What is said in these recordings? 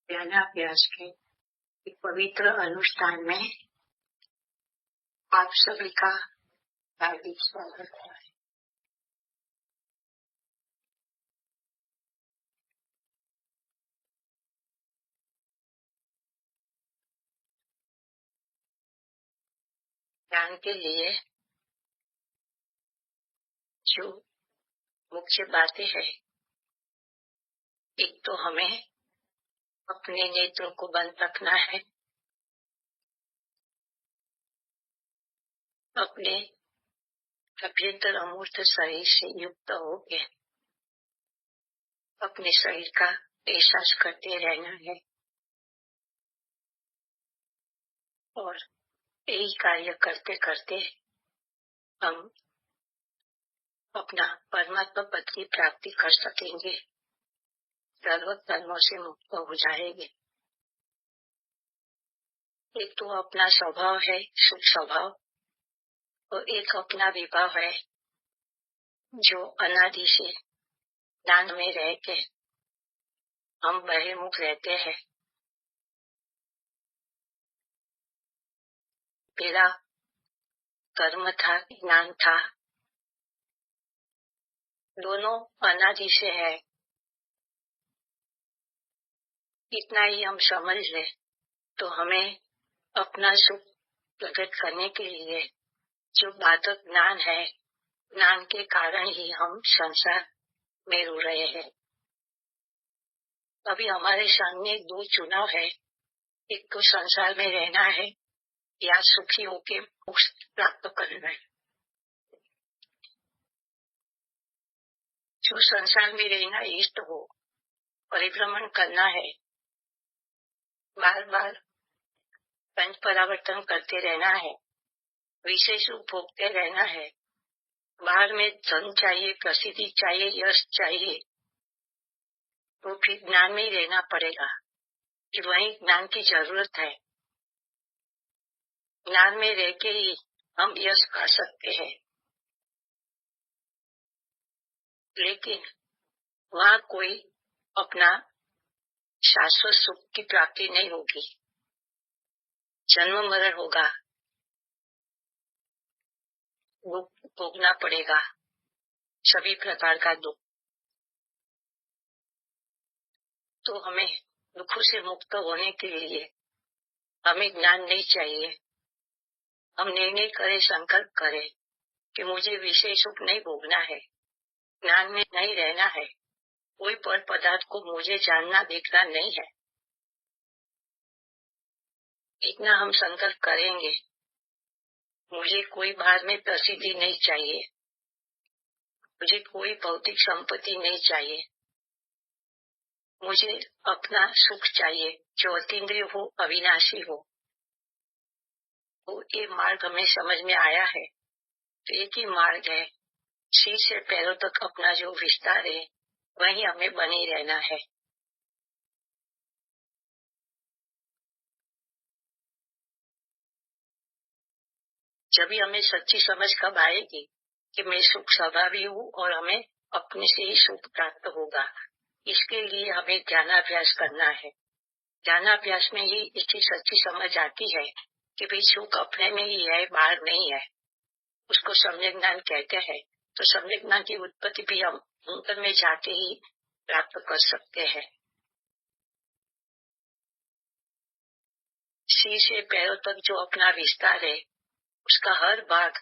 ध्यानाभ्यास के एक पवित्र अनुष्ठान में आप सभी का हार्दिक स्वागत है। ध्यान के लिए जो मुख्य बातें हैं, एक तो हमें अपने नेत्रों को बंद रखना है, अपने अभ्यंतर अमूर्त शरीर से युक्त होकर अपने शरीर का एहसास करते रहना है और यही कार्य करते करते हम अपना परमात्मा पद की प्राप्ति कर सकेंगे, सर्व कर्मों से मुक्त हो जाएंगे। एक तो अपना स्वभाव है सुख स्वभाव और एक अपना विभाव है जो अनादि से ज्ञान में रह के हम बहिर्मुख रहते हैं। मेरा कर्म था, ज्ञान था, दोनों अनादि से है। इतना ही हम समझ ले तो हमें अपना सुख प्रकट करने के लिए जो बाधक ज्ञान है, ज्ञान के कारण ही हम संसार में रो रहे हैं। अभी हमारे सामने दो चुनाव है, एक तो संसार में रहना है या सुखी होके मोक्ष प्राप्त करना है। जो संसार में रहना इष्ट हो, परिभ्रमण करना है, बार बार पंच परावर्तन करते रहना है, विषय सुख भोगते रहना है, बाहर में धन चाहिए, प्रसिद्धि चाहिए, यश चाहिए, तो फिर ज्ञान में ही रहना पड़ेगा कि वही ज्ञान की जरूरत है। ज्ञान में रह के ही हम यश पा सकते हैं, लेकिन वहाँ कोई अपना शाश्वत सुख की प्राप्ति नहीं होगी। जन्म मरण होगा, दुख भोगना पड़ेगा, सभी प्रकार का दुख। तो हमें दुखों से मुक्त होने के लिए हमें ज्ञान नहीं चाहिए। हम निर्णय करें, संकल्प करें कि मुझे विषय सुख नहीं भोगना है, ज्ञान में नहीं रहना है, कोई पर पदार्थ को मुझे जानना देखना नहीं है। इतना हम संकल्प करेंगे। मुझे कोई बाहर में प्रसिद्धि नहीं चाहिए, मुझे कोई भौतिक संपत्ति नहीं चाहिए, मुझे अपना सुख चाहिए जो अतीन्द्रिय हो, अविनाशी हो। तो ये मार्ग हमें समझ में आया है। तो एक ही मार्ग है, सिर से पैरों तक अपना जो विस्तार है वही हमें बने रहना है। जब भी हमें सच्ची समझ कब आएगी कि मैं सुख स्वभावी हूँ और हमें अपने से ही सुख प्राप्त होगा, इसके लिए हमें ध्यानाभ्यास करना है। ध्यानाभ्यास में ही इसकी सच्ची समझ आती है कि भाई सुख अपने में ही है, बाहर नहीं है। उसको सम्यक ज्ञान कहते हैं। तो सम्यक ज्ञान की उत्पत्ति भी हम अंतर में जाके ही प्राप्त कर सकते हैं। सिर से पैरों तक जो अपना विस्तार है, उसका हर भाग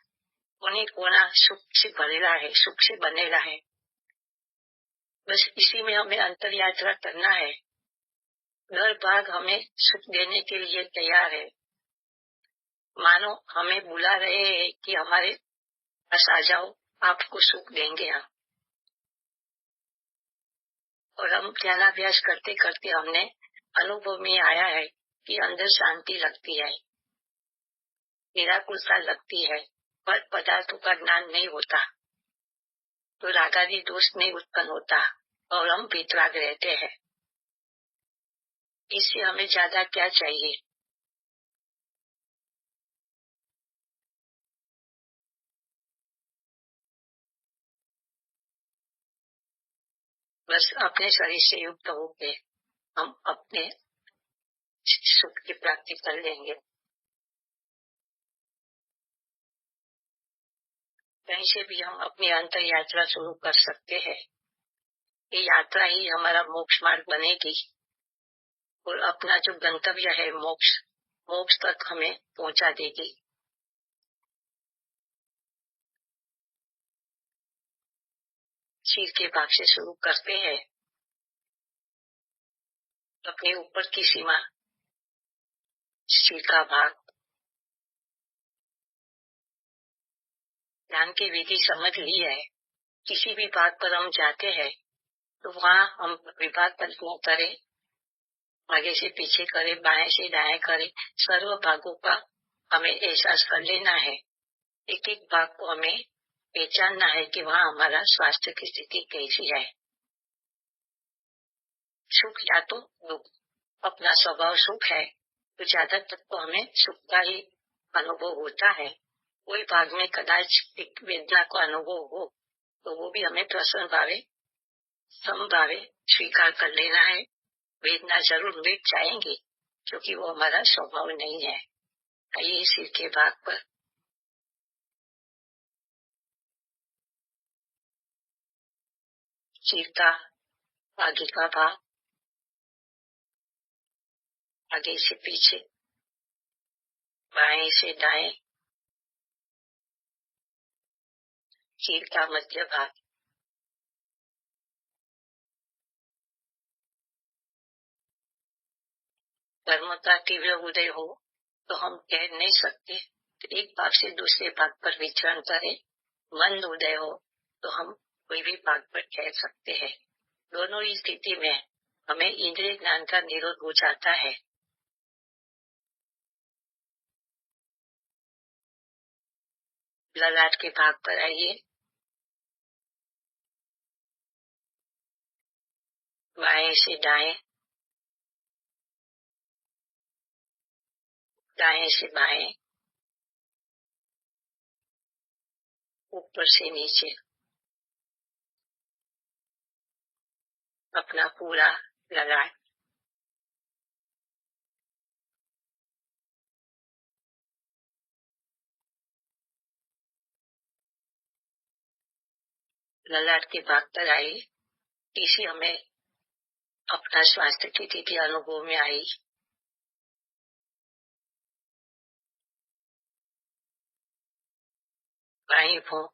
कोने कोना सुख से भरेला है, सुख से बनेला है। बस इसी में हमें अंतर यात्रा करना है। हर भाग हमें सुख देने के लिए तैयार है। मानो हमें बुला रहे हैं कि हमारे पास आ जाओ, आपको सुख देंगे हम। और हम ध्यानाभ्यास करते करते हमने अनुभव में आया है कि अंदर शांति लगती है, निराकुलता लगती है, पर पदार्थों का ज्ञान नहीं होता, तो रागादि दोष नहीं उत्पन्न होता और हम वितराग रहते हैं। इससे हमें ज्यादा क्या चाहिए। बस अपने शरीर से युक्त होके हम अपने सुख की प्राप्ति कर लेंगे। कहीं से भी हम अपनी अंतर यात्रा शुरू कर सकते हैं। ये यात्रा ही हमारा मोक्ष मार्ग बनेगी और अपना जो गंतव्य है मोक्ष तक हमें पहुंचा देगी। सिर के भाग से शुरू करते हैं। अपने ऊपर की सीमा, सिर का भाग। ध्यान की विधि समझ ली है। किसी भी भाग पर हम जाते हैं तो वहाँ हम विभाग पर करें, आगे से पीछे करें, बाएं से दाएं करें, सर्व भागों का हमें एहसास कर लेना है। एक एक भाग को हमें पहचानना है कि वहाँ हमारा स्वास्थ्य की स्थिति कैसी है। सुख या तो दुख, अपना स्वभाव सुख है तो ज्यादातर तो हमें सुख का ही अनुभव होता है। कोई भाग में कदाच एक वेदना का अनुभव हो तो वो भी हमें प्रसन्न भावे समभावे स्वीकार कर लेना है। वेदना जरूर मिट जाएंगी क्योंकि वो हमारा स्वभाव नहीं है। आइए सिर के भाग पर सिर का आगे का भाग, आगे से पीछे, बाएं से दाएं, सिर का मध्य भाग, कर्म का तीव्र उदय हो तो हम कह नहीं सकते तो एक भाग से दूसरे भाग पर विचरण करें। मंद उदय हो तो हम कोई भी भाग पर कह सकते हैं। दोनों ही स्थिति में हमें इंद्रिय ज्ञान का निरोध हो जाता है। ललाट के भाग पर आइए। बाएं से दाएं, दाएं से बाएं, ऊपर से नीचे, अपना पूरा ललाट। ललाट के भाग पर आई। इसी हमें अपना स्वास्थ्य की स्थिति अनुभव में आई। बाएं भौं,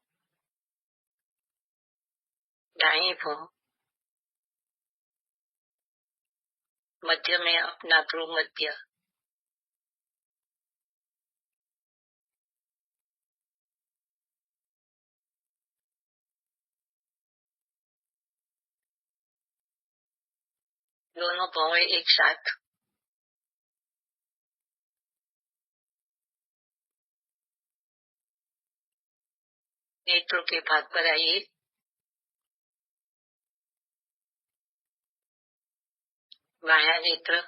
दाएं भौं, मध्य में अपना भ्रू मध्य, दोनों भौं एक साथ। नेत्रों के भाग पर आइए। बायां नेत्र,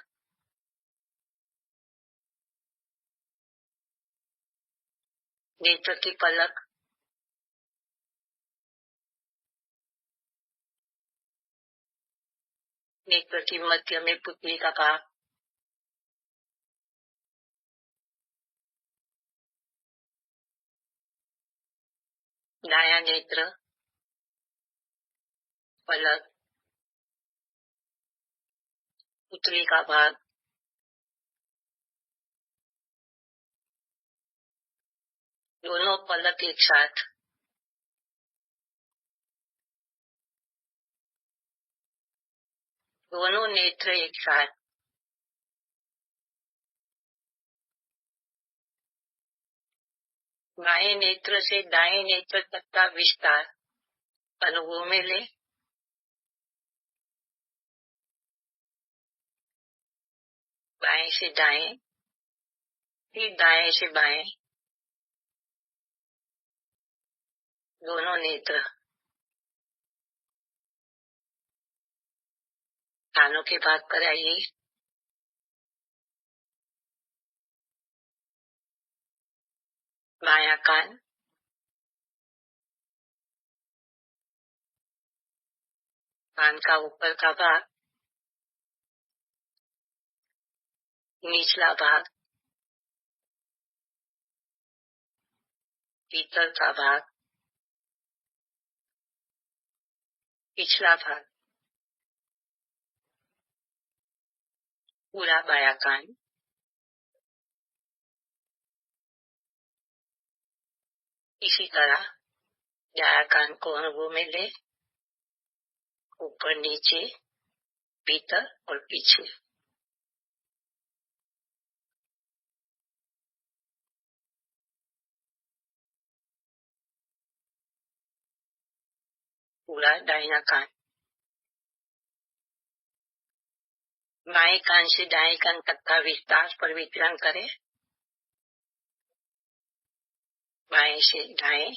नेत्र की पलक, नेत्र की मध्य में पुतली का भाग, दायां नेत्र, पलक, पुतली का भाग, दोनों पलक एक साथ। दोनों नेत्र एक साथ। बाएं नेत्र से दाएं नेत्र तक का विस्तार अनुभव में ले। बाएं से दाएं, फिर दाएं से बाएं, दोनों नेत्र। कानों के भाग पर आइए। बायां कान, कान का ऊपर का भाग, निचला भाग, भीतर का भाग, पिछला भाग, पूरा बायां कान, इसी तरह दायां कान को अनुभव में ले, ऊपर नीचे, भीतर और पीछे। पूरा दाहिना कान, बाएं कान से दाएं कान तक का विस्तार पर वितरण करें। बाएं से दाएं,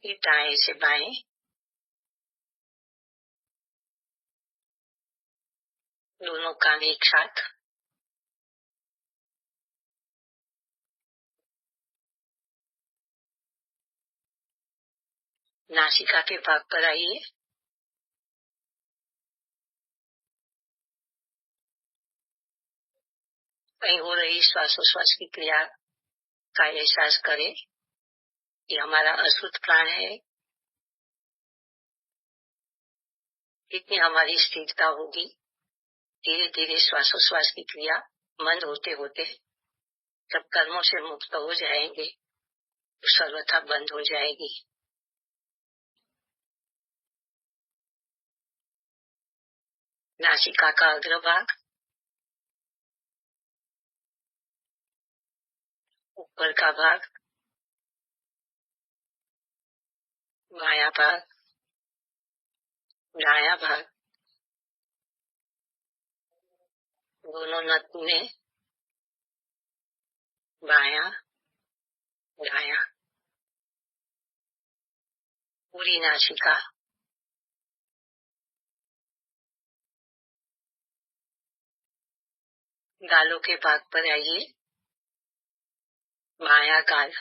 फिर दाएं से बाएं, दोनों कान एक साथ। नासिका के भाग पर आइए। कहीं हो रही श्वासोश्वास की क्रिया का एहसास करें। ये हमारा अशुद्ध प्राण है। इतनी हमारी स्थिरता होगी, धीरे धीरे श्वासोश्वास की क्रिया मंद होते होते जब कर्मों से मुक्त हो जाएंगे तो सर्वथा बंद हो जाएगी। नासिका का अग्रभाग, ऊपर का भाग, बायां भाग, दायां भाग, दोनों नथुने, बायां दायां, पूरी नासिका, गालों के भाग पर आइए। बायां गाल,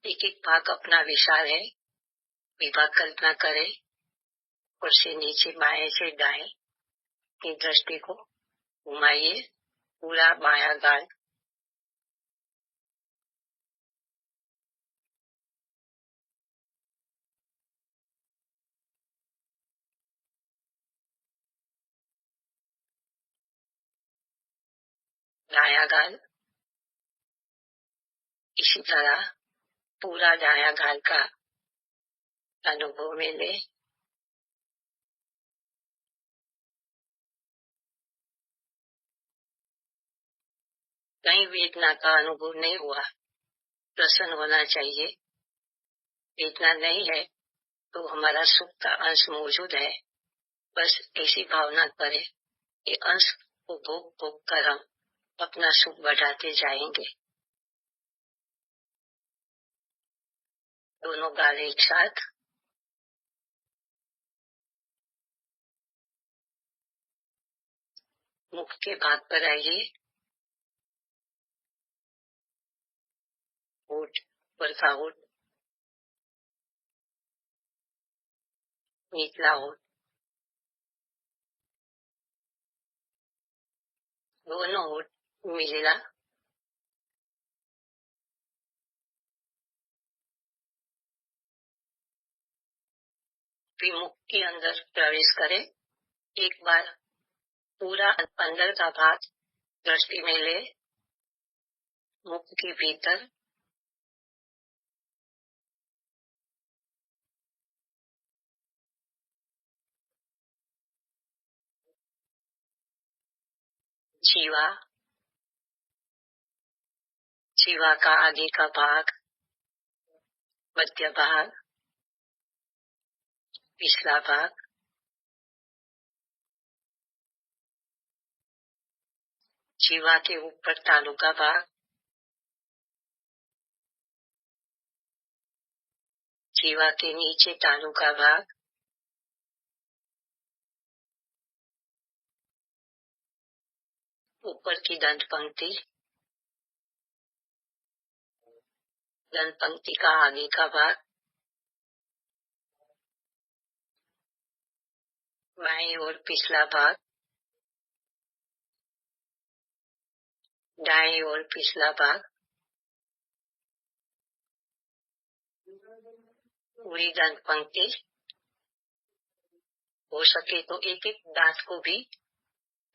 एक एक भाग अपना विशाल है, विभाग कल्पना करें। ऊपर से नीचे, बाएं से दाएं की दृष्टि को घुमाइए। पूरा बायां गाल, दायां गाल, इसी तरह पूरा दायां गाल का अनुभव में ले। कहीं वेदना का अनुभव नहीं हुआ, प्रसन्न होना चाहिए। वेदना नहीं है तो हमारा सुख का अंश मौजूद है। बस ऐसी भावना करें कि अंश को भोग भोग कर हम अपना सुख बढ़ाते जाएंगे। दोनों गाल एक साथ, मुख के भाग पर आइए। होठ, ऊपर का होठ, निचला होठ, दोनों होठ मिलेगा। फिर मुख के अंदर प्रवेश करें। एक बार पूरा अंदर का भाग दृष्टि में ले। मुख के भीतर, जीवा, जीवा का आगे का भाग, मध्य भाग, पिछला भाग, जीवा के ऊपर तालू का भाग, जीवा के नीचे तालू का भाग, ऊपर की दंत पंक्ति, दंत पंक्ति का आगे का भाग, बाईं ओर पिछला भाग, दाएं ओर पिछला भाग, पूरी दंत पंक्ति। हो सके तो एक एक दांत को भी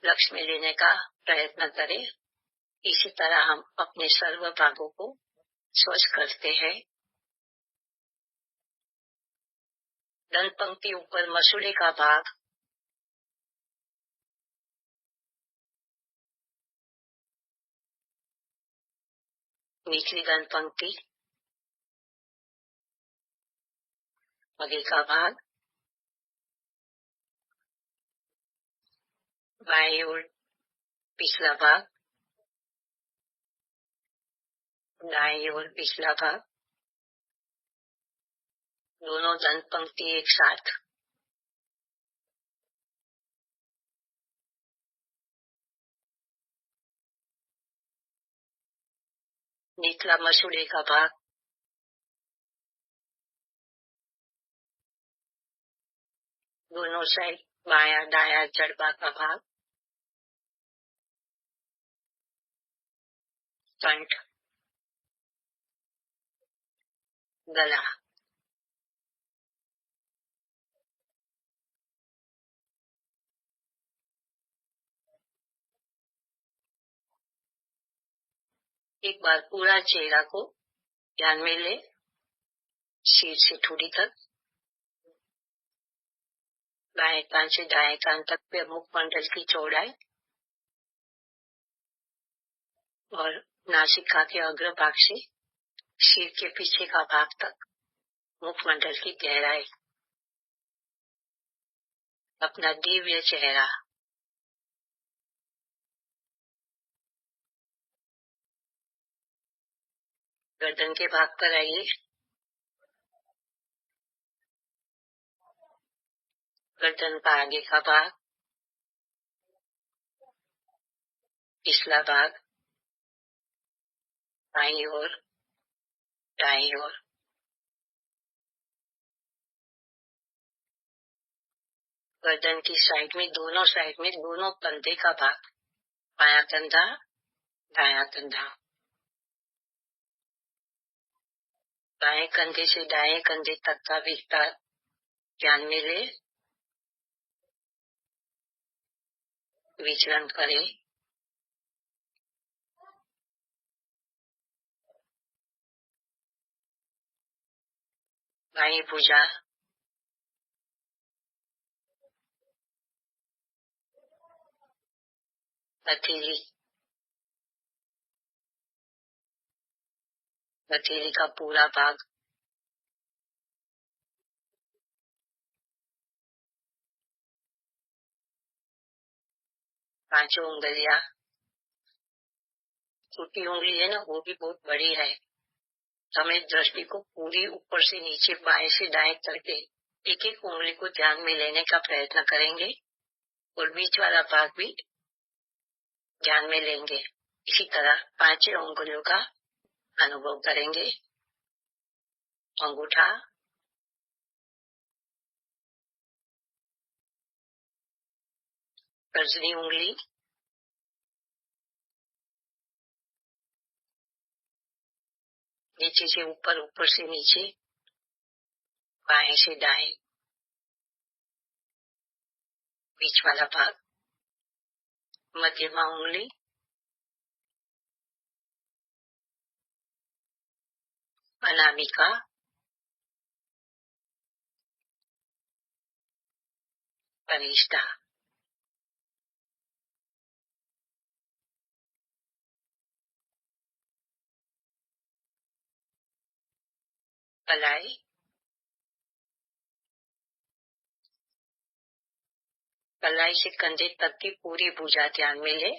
लक्ष्य में लेने का प्रयत्न करें। इसी तरह हम अपने सर्व भागों को स्वच्छ करते हैं। दंत पंक्ति ऊपर मसूड़े का भाग, निचली दंत पंक्ति, आगे का भाग, बाएं ओर पिछला भाग, दाएं ओर पिछला भाग, दोनों दंत पंक्ति एक साथ। निचला मसूड़े का भाग, दोनों साइड बायां दायां जड़बा का भाग, कंठ, गला। एक बार पूरा चेहरा को ध्यान में ले, सिर से ठुड़ी तक, बाएं कान से दाएं कान तक पे मुखमंडल की चौड़ाई और नासिका के अग्र भाग से सिर के पीछे का भाग तक मुखमंडल की गहराई। अपना दिव्य चेहरा। गर्दन के भाग पर आइए। गर्दन का आगे का भाग, पिछला भाग, बाईं ओर, दाईं ओर। गर्दन की साइड में, दोनों साइड में, दोनों कंधे का भाग, बायां कंधा, दायां कंधा। बाएं कंधे से दाएं कंधे तक का विस्तार ध्यान में ले, विचलन करें। बाईं भुजा, हथेली, हथेली का पूरा भाग, पांचों उंगलियां। छोटी उंगली है ना, वो भी बहुत बड़ी है। हमें दृष्टि को पूरी ऊपर से नीचे, बाएं से दाएं करके एक एक उंगली को ध्यान में लेने का प्रयत्न करेंगे और बीच वाला भाग भी ध्यान में लेंगे। इसी तरह पांचों उंगलियों का अनुभव करेंगे। अंगूठा, तर्जनी उंगली, नीचे से ऊपर, ऊपर से नीचे, बाएं से दाएं, बीच वाला भाग, मध्यमा उंगली, अनामिका, कनिष्ठा। कलाई, कलाई से कंधे तक की पूरी भुजा ध्यान में ले।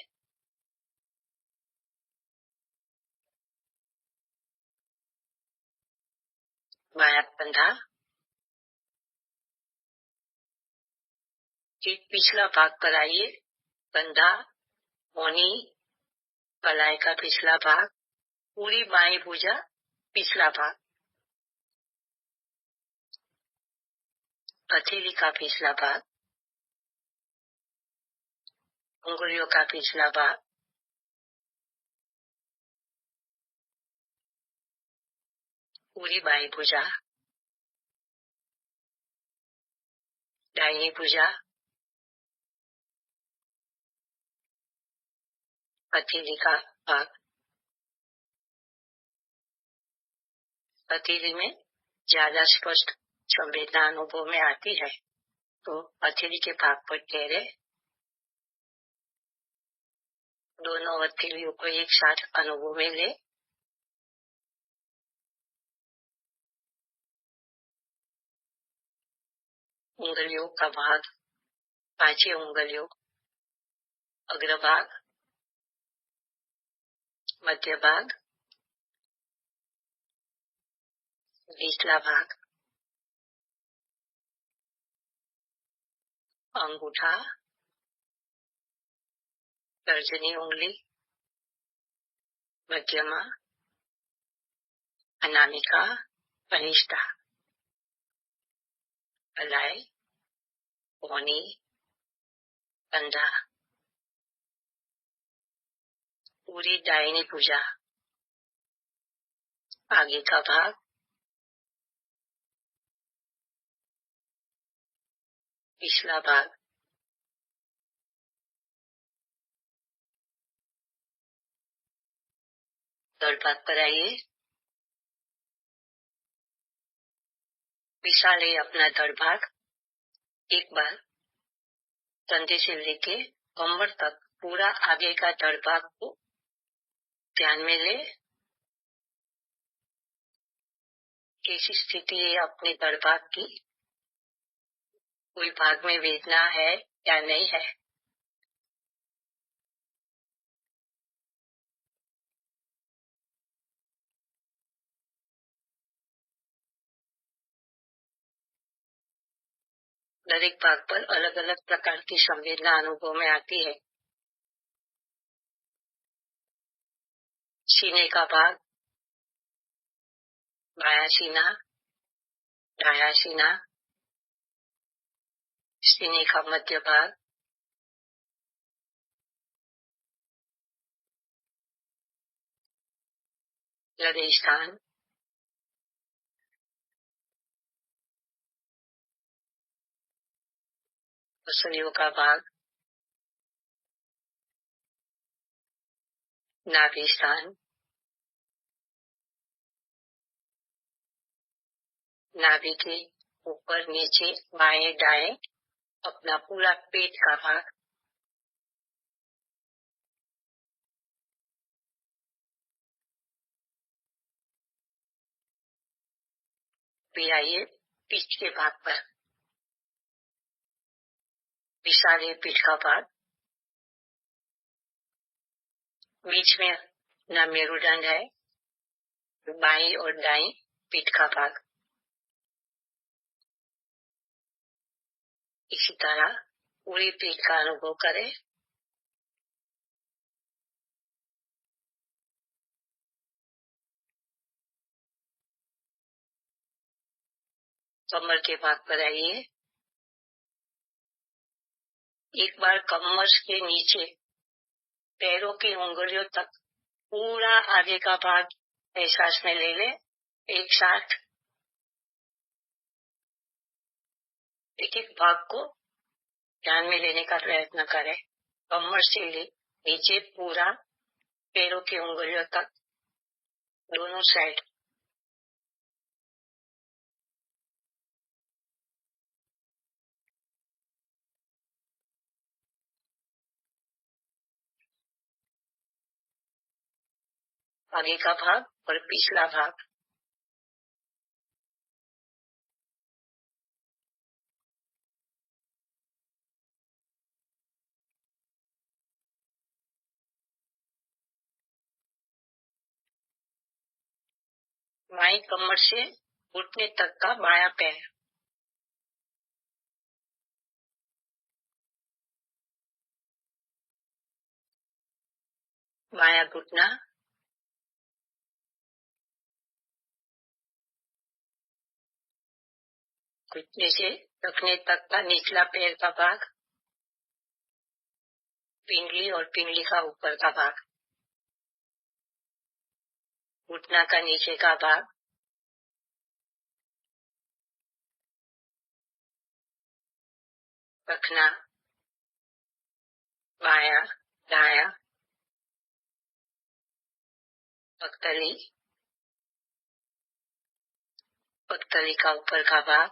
बायां कंधा, फिर पिछला भाग पर आइए। कंधा, मोनी, कलाई का पिछला भाग, पूरी बाएं भुजा, पिछला भाग, हथेली का पिछला भाग, उंगलियों का पिछला भाग, पूरी बाई भुजा, दाहिनी भुजा, हथेली का भाग। हथेली में ज्यादा स्पष्ट संवेदना अनुभव में आती है तो हथेली के भाग पर ठहरे। दोनों हथेलियों को एक साथ अनुभव में ले। उंगलियों का भाग, पांचों उंगलियों, अग्रभाग, मध्य भाग, निचला भाग, अंगूठा, तर्जनी उंगली, मध्यमा, अनामिका, कनिष्ठा, कलाई, पौनी, कंधा, पूरी दाहिनी भुजा, आगे का भाग, पिछला भाग, धड़ भाग पर आइए। विशाले अपना धड़ भाग। एक बार कंधे से लेके कमर तक पूरा आगे का धड़ भाग को ध्यान में ले। कैसी स्थिति है अपने धड़ भाग की, कोई भाग में वेदना है या नहीं है। दर एक भाग पर अलग अलग प्रकार की संवेदना अनुभव में आती है। सीने का भाग, बायां सीना, दायां सीना, सीने का मध्य भाग, हृदय स्थान, पसलियों का भाग, नाभि स्थान, नाभि के ऊपर नीचे बाएं दाएं अपना पूरा पेट का भाग। फिर आइए पीठ के भाग पर। विशाल पीठ का भाग, बीच में ना मेरुदंड है, बाईं और दाईं पीठ का भाग। इसी तरह पूरी पीठ का अनुभव करें। कमर के भाग पर आइए। एक बार कमर के नीचे पैरों की उंगलियों तक पूरा आगे का भाग एहसास में ले ले। एक साथ एक एक भाग को ध्यान में लेने का प्रयत्न करें। कमर से ले नीचे पूरा पैरों की उंगलियों तक, दोनों साइड। आगे का भाग और पिछला भाग। बाईं कमर से घुटने तक का बायां पैर, बायां घुटना, घुटने से रखने तक का निचला पैर का भाग, पिंडली और पिंडली का ऊपर का भाग, घुटना का नीचे का भाग, रखना, बायां दायां, पगतली, पगतली का ऊपर का भाग,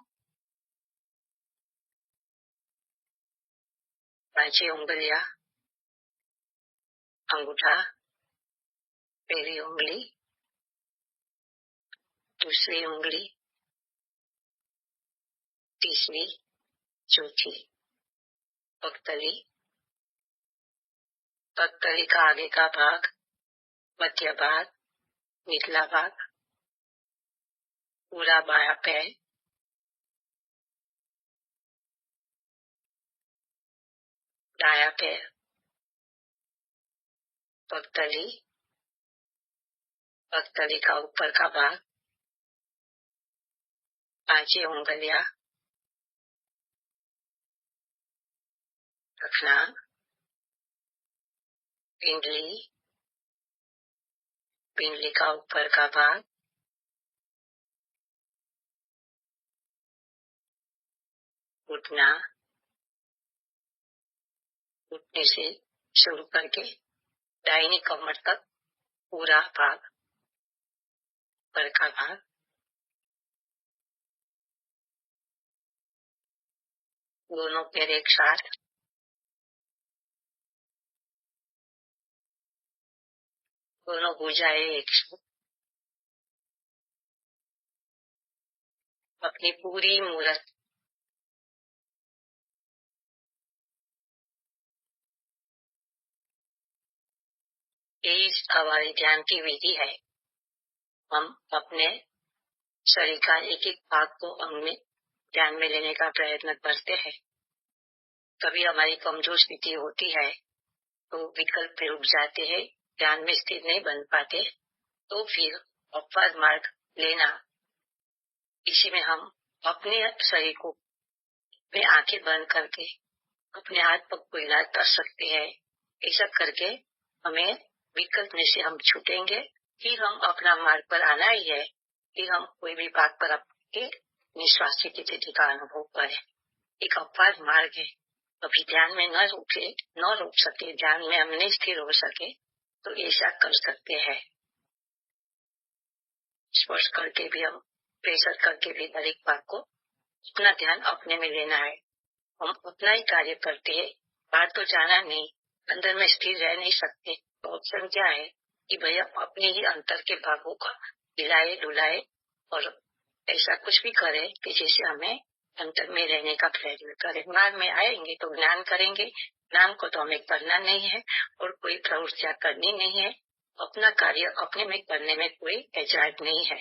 पांचों उंगलियां, अंगूठा, पहली उंगली, दूसरी उंगली, तीसरी, चौथी, पगतली, पगतली का आगे का भाग, मध्य भाग, निचला भाग, पूरा बायां पैर, दायां पैर, पगतली, पगतली का ऊपर का भाग, पांचों उंगलियां, रखना, पिंडली, पिंडली का ऊपर का भाग, घुटना, घुटने से शुरू करके दाहिनी कमर तक पूरा भाग, ऊपर का भाग, दोनों पैर एक साथ, दोनों भुजाएं एक साथ, अपनी पूरी मूरत यही हमारी ध्यान की विधि है। हम अपने शरीर का एक एक भाग को अंग में ध्यान में लेने का प्रयत्न करते हैं। कभी हमारी कमजोर स्थिति होती है तो विकल्प पे रुक जाते हैं, ध्यान में स्थिर नहीं बन पाते, तो फिर अपवाद मार्ग लेना, इसी में हम अपने शरीर को में आंखें बंद करके अपने हाथ पग को इलाज कर सकते हैं। ऐसा करके हमें विकल्प में से हम छूटेंगे, फिर हम अपना मार्ग पर आना ही है, फिर हम कोई भी बात पर अपने निश्वास की स्थिति का अनुभव करें। एक अपवाद मार्ग है। कभी ध्यान में न रोक सके, ध्यान में हम नहीं स्थिर हो सके, तो ऐसा कर सकते हैं। स्पर्श करके भी हम प्रेशर करके भी हर एक बात को अपना ध्यान अपने में लेना है। हम अपना ही कार्य करते हैं, बाहर तो जाना नहीं, अंदर में स्थिर रह नहीं सकते। तो ऑप्शन क्या है कि भैया अपने ही अंतर के भागों का हिलाए डुलाए और ऐसा कुछ भी करे कि जैसे हमें अंतर में रहने का प्रयत्न करें। बाद में आएंगे तो ज्ञान करेंगे, ज्ञान को तो हमें करना नहीं है और कोई प्रवृत्तियां करनी नहीं है। अपना कार्य अपने में करने में कोई एजाज नहीं है।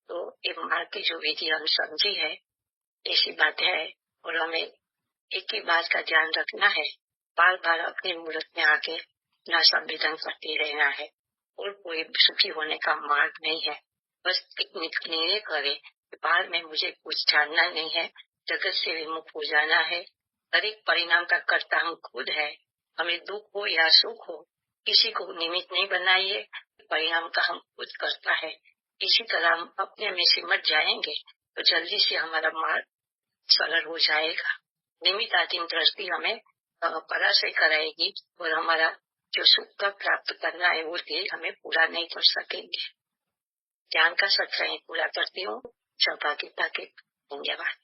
तो ये मार्ग की जो विधि हम समझी है, ऐसी बात है, और हमें एक ही बात का ध्यान रखना है, बार बार अपनी मूर्त में आके अपना संवेदन करते रहना है, और कोई सुखी होने का मार्ग नहीं है। बस एक निर्णय करे कि बाद में मुझे कुछ जानना नहीं है, जगत से विमुख हो जाना है। हर एक परिणाम का कर्ता हम खुद है। हमें दुख हो या सुख हो, किसी को निमित्त नहीं बनाइए, परिणाम का हम खुद करता है। इसी तरह हम अपने में सिमट जाएंगे तो जल्दी से हमारा मार्ग सरल हो जाएगा। निमित्ताधीन दृष्टि हमें पराजय कराएगी और हमारा जो सुख का प्राप्त करना है वो ध्येय हमें पूरा नहीं कर सकेंगे। ज्ञान का सत्र पूरा करती हूँ। सहभागिता के धन्यवाद।